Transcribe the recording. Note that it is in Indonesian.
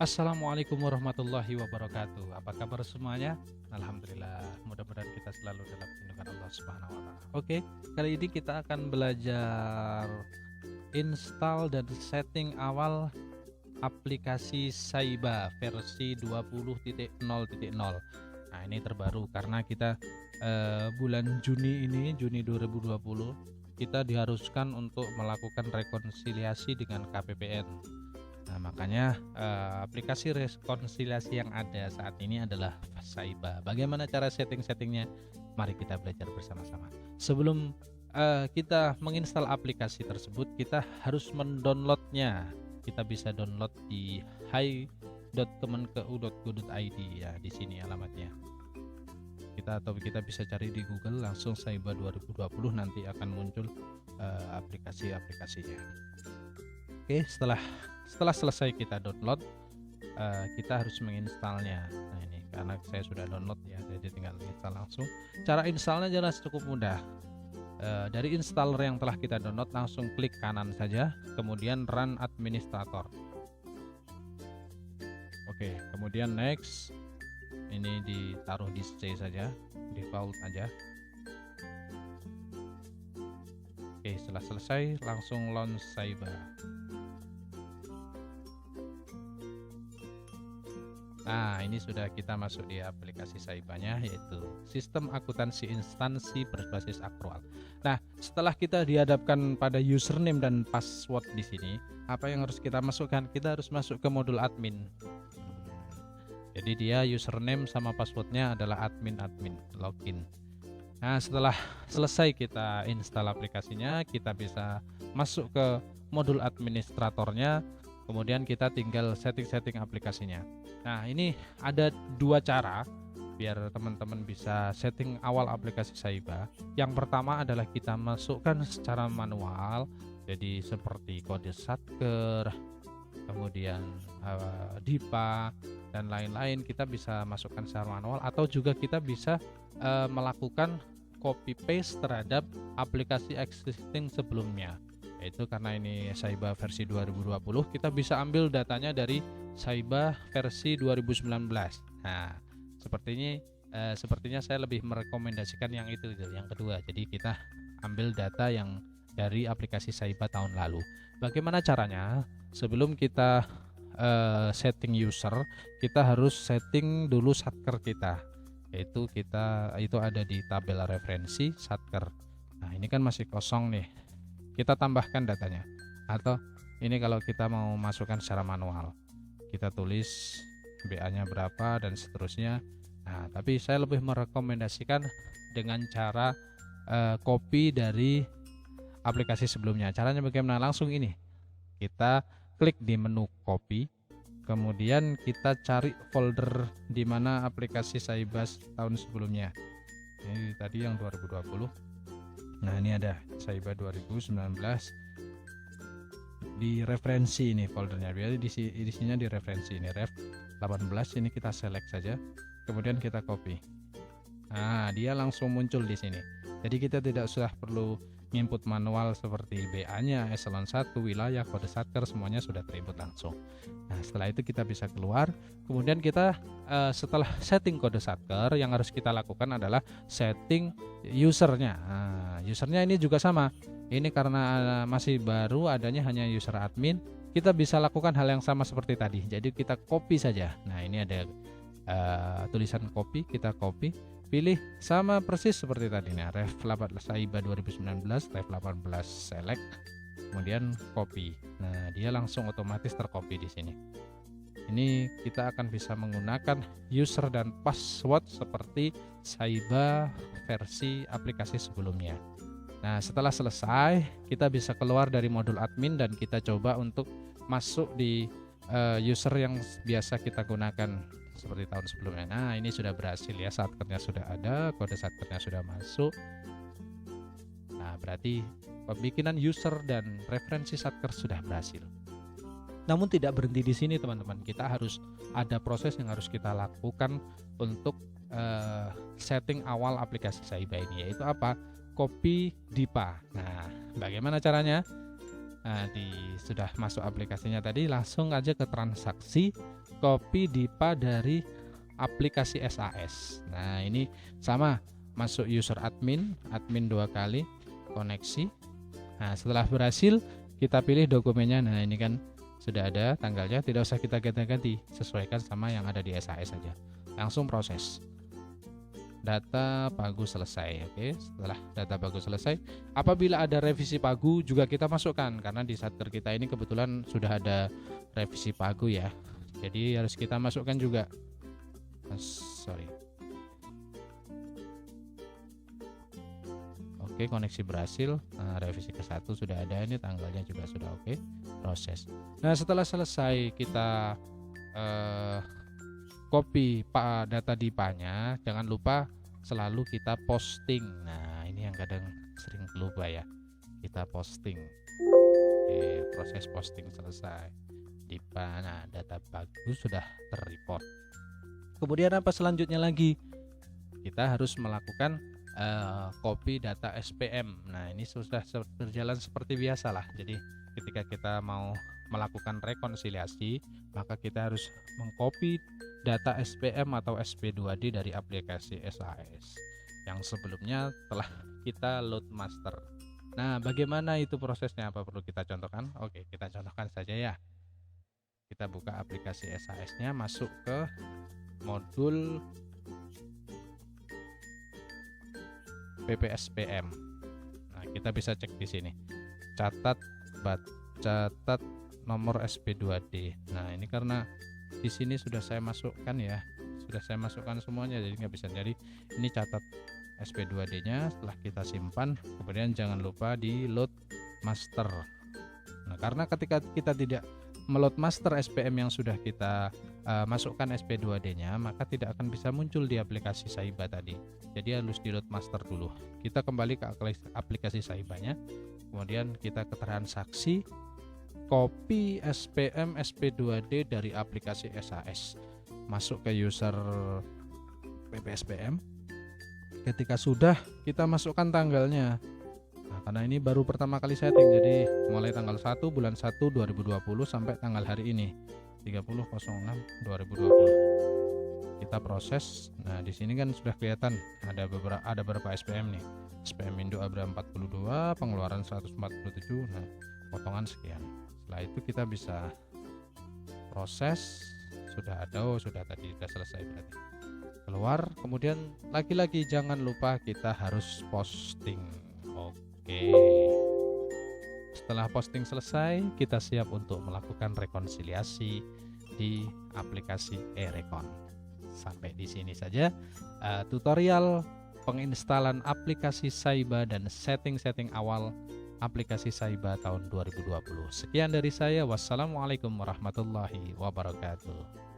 Assalamualaikum warahmatullahi wabarakatuh. Apa kabar semuanya? Alhamdulillah, mudah-mudahan kita selalu dalam lindungan Allah Subhanahu wa taala. Oke, kali ini kita akan belajar install dan setting awal aplikasi Saiba versi 20.0.0. Nah, ini terbaru karena kita bulan Juni ini, Juni 2020, kita diharuskan untuk melakukan rekonsiliasi dengan KPPN. Nah, makanya aplikasi rekonsiliasi yang ada saat ini adalah Saiba. Bagaimana cara setting-settingnya? Mari kita belajar bersama-sama. Sebelum kita menginstal aplikasi tersebut, kita harus mendownloadnya. Kita bisa download di hi.kemenkeu.go.id ya, di sini alamatnya. Kita bisa cari di Google langsung Saiba 2020, nanti akan muncul aplikasi-aplikasinya. Oke, setelah selesai kita download, kita harus menginstalnya. Nah, ini karena saya sudah download ya, jadi tinggal install langsung. Cara installnya jelas cukup mudah. Dari installer yang telah kita download, langsung klik kanan saja, kemudian run administrator. Oke, kemudian next. Ini ditaruh di C saja, default aja. Oke, setelah selesai langsung launch Saiba. Nah, ini sudah kita masuk di aplikasi Saibanya, yaitu sistem akuntansi instansi berbasis aktual. Nah, setelah kita dihadapkan pada username dan password di sini, apa yang harus kita masukkan? Kita harus masuk ke modul admin. Jadi dia username sama passwordnya adalah admin login. Nah, setelah selesai kita install aplikasinya, kita bisa masuk ke modul administratornya. Kemudian kita tinggal setting-setting aplikasinya. Nah, ini ada dua cara biar teman-teman bisa setting awal aplikasi Saiba. Yang pertama adalah kita masukkan secara manual, jadi seperti kode satker, kemudian DIPA dan lain-lain, kita bisa masukkan secara manual, atau juga kita bisa melakukan copy paste terhadap aplikasi existing sebelumnya. Yaitu karena ini Saiba versi 2020, kita bisa ambil datanya dari Saiba versi 2019. Nah, sepertinya saya lebih merekomendasikan yang itu, yang kedua. Jadi kita ambil data yang dari aplikasi Saiba tahun lalu. Bagaimana caranya? Sebelum kita setting user, kita harus setting dulu satker kita. Itu ada di tabel referensi satker. Nah, ini kan masih kosong nih. Kita tambahkan datanya, atau ini kalau kita mau masukkan secara manual, kita tulis BA-nya berapa dan seterusnya. Nah, tapi saya lebih merekomendasikan dengan cara copy dari aplikasi sebelumnya. Caranya bagaimana? Langsung ini, kita klik di menu copy, kemudian kita cari folder di mana aplikasi Saiba tahun sebelumnya. Ini tadi yang 2020. Nah, ini ada Saiba 2019 di referensi, ini foldernya. Biar di sini di referensi ini ref 18, ini kita select saja, kemudian kita copy. Nah, dia langsung muncul di sini. Jadi kita tidak usah perlu input manual seperti BA-nya, eselon 1, wilayah, kode satker, semuanya sudah terinput langsung. Nah, setelah itu kita bisa keluar. Kemudian kita setelah setting kode satker, yang harus kita lakukan adalah setting usernya. Nah, usernya ini juga sama. Ini karena masih baru, adanya hanya user admin, kita bisa lakukan hal yang sama seperti tadi. Jadi kita copy saja. Nah, ini ada tulisan copy, kita copy, pilih sama persis seperti tadi. Nah, ref 18 Saiba 2019, ref 18 select, kemudian copy. Nah, dia langsung otomatis tercopy di sini. Ini kita akan bisa menggunakan user dan password seperti Saiba versi aplikasi sebelumnya. Nah, setelah selesai, kita bisa keluar dari modul admin dan kita coba untuk masuk di user yang biasa kita gunakan seperti tahun sebelumnya. Nah, ini sudah berhasil ya, satkernya sudah ada, kode satkernya sudah masuk. Nah, berarti pembikinan user dan referensi satker sudah berhasil. Namun tidak berhenti di sini, teman-teman. Kita harus ada proses yang harus kita lakukan untuk setting awal aplikasi Saiba ini, yaitu apa? Copy DIPA. Nah, bagaimana caranya? Sudah masuk aplikasinya tadi, langsung aja ke transaksi, copy DIPA dari aplikasi SAS. Nah, ini sama, masuk user admin 2 kali, koneksi. Nah, setelah berhasil kita pilih dokumennya. Nah, ini kan sudah ada tanggalnya, tidak usah kita ganti-ganti, sesuaikan sama yang ada di SAS saja. Langsung proses. Data pagu selesai. Oke, setelah data pagu selesai, apabila ada revisi pagu juga kita masukkan, karena di Satker kita ini kebetulan sudah ada revisi pagu ya, jadi harus kita masukkan juga. Oke, koneksi berhasil. Nah, revisi ke-1 sudah ada, ini tanggalnya juga sudah oke. Proses. Nah, setelah selesai kita copy data DIPA-nya, jangan lupa selalu kita posting. Nah, ini yang kadang sering lupa ya, kita posting. Oke, proses posting selesai DIPA. Nah, data bagus sudah terreport. Kemudian apa selanjutnya lagi? Kita harus melakukan copy data SPM. Nah, ini sudah berjalan seperti biasa lah. Jadi ketika kita mau melakukan rekonsiliasi, maka kita harus mengcopy data SPM atau SP2D dari aplikasi SAS yang sebelumnya telah kita load master. Nah, bagaimana itu prosesnya? Apa perlu kita contohkan? Oke, kita contohkan saja ya. Kita buka aplikasi SAS-nya, masuk ke modul PPSPM. Nah, kita bisa cek di sini. Catat nomor SP2D. Nah, ini karena di sini sudah saya masukkan ya, sudah saya masukkan semuanya, jadi nggak bisa. Jadi ini catat SP2D-nya, setelah kita simpan, kemudian jangan lupa di load master. Nah, karena ketika kita tidak meload master SPM yang sudah kita masukkan SP2D-nya, maka tidak akan bisa muncul di aplikasi Saiba tadi. Jadi harus di load master dulu. Kita kembali ke aplikasi Saibanya, kemudian kita ke transaksi, copy SPM SP2D dari aplikasi SAS, masuk ke user PPSPM. Ketika sudah, kita masukkan tanggalnya. Nah, karena ini baru pertama kali setting, jadi mulai tanggal 1 bulan 1 2020 sampai tanggal hari ini 30.06.2020 kita proses. Nah, di sini kan sudah kelihatan ada beberapa SPM nih. SPM Indo Abra 42, pengeluaran 147. Nah, potongan sekian. Setelah itu kita bisa proses, sudah ada, sudah selesai berarti. Keluar, kemudian lagi-lagi jangan lupa kita harus posting. Oke. Setelah posting selesai, kita siap untuk melakukan rekonsiliasi di aplikasi eRekon. Sampai di sini saja tutorial penginstalan aplikasi Saiba dan setting-setting awal aplikasi Saiba tahun 2020. Sekian dari saya. Wassalamualaikum warahmatullahi wabarakatuh.